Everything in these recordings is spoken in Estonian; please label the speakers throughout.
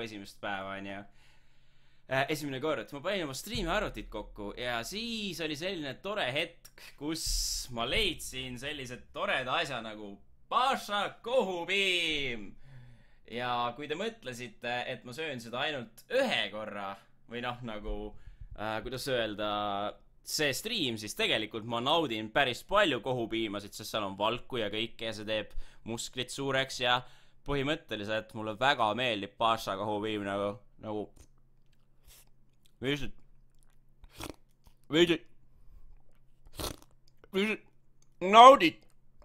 Speaker 1: kokku esimest päeva, onju. Esimene kord, ma panin oma striimi arvutit kokku ja siis oli selline tore hetk, kus ma leidsin sellise toreda asja nagu Paša kohupiim. Ja kui te mõtlesite, et ma söön seda ainult ühe korra või noh, nagu, kuidas öelda, see stream, siis tegelikult ma naudin päris palju kohupiimasid, sest seal on valku ja kõike ja see teeb musklit suureks ja põhimõtteliselt mulle väga meeldib Paša kohupiim nagu veidi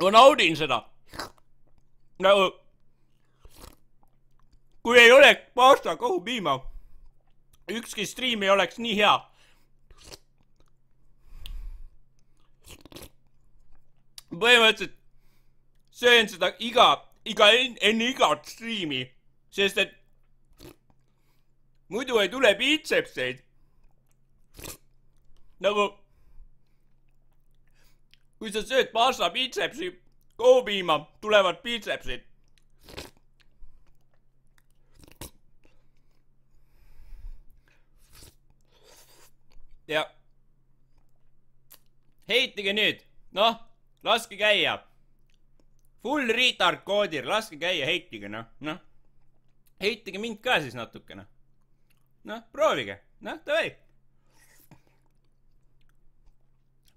Speaker 1: ma naudin seda nagu kui ei oleks Paša kohupiima ükski stream ei oleks nii hea. Põhimõtteliselt söön seda enne igat striimi, sest et muidu ei tule biitsepseid. Nagu kui sa sööd Paša biitsepsi kohupiima, tulevad biitsepsid. Ja heitige nüüd, noh, laske käia. Full retard koodir, laske käia, heitige, noh. Heitige mind ka siis natukene. Noh, proovige, noh, davai.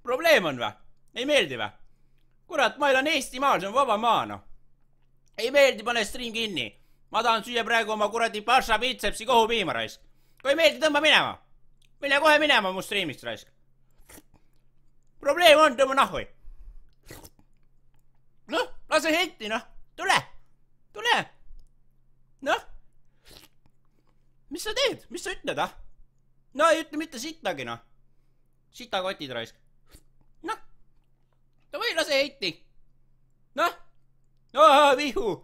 Speaker 1: Probleem on vä? Ei meeldi vä? Kurat, ma elan Eestimaal, see on vaba maa, noh. Ei meeldi, pane stream kinni. Ma tahan süüa praegu oma kuradi Paša biitsepsi kohupiima raisk. Kui ei meeldi, tõmba minema. Mine kohe minema mu streamist raisk. Probleem on, tõmba nahvoi. Noh, lase heiti, noh. Tule. Noh. Mis sa teed? Mis sa ütled, ah? No ei ütle mitte sittagi, noh. Sita kotid raisk. Noh. Või lase heiti. Noh. Vihu.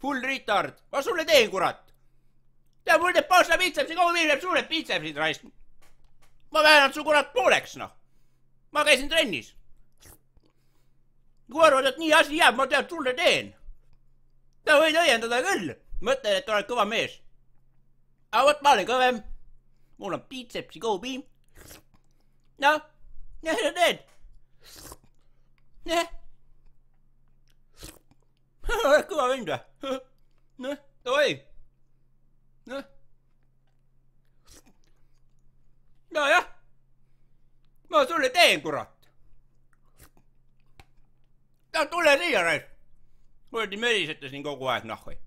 Speaker 1: Full retard. Ma sulle teen, kurat. Ja mul teeb Paša biitsepsi, kogu viileb suured biitsepsid raisk. Ma väänad su kurat pooleks, noh. Ma käisin trennis. Kui arvad, et nii asi jääb, ma tead sulle teen. Ta võid õiendada küll. Mõtlen, et oled kõva mees. Aga võt, ma olen kõvem. Mul on biitsepsi kohupiim. Noh, ja sa teed. Oled kõva vend või? Noh, davai. Noh. No jah. Ma sulle teen, kurat. Ta tule siia raisk. Kuradi mörisete siin kogu aeg nahvai.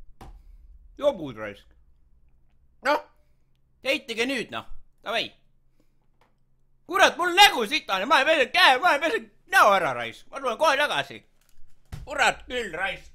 Speaker 1: Jobud raisk. Noh. Heitige nüüd, noh. Davai. Kurat, mul nägu sitane. Ma ei pese käe, ma ei pese näo ära raisk. Ma tulen kohe tagasi. Kurat küll raisk.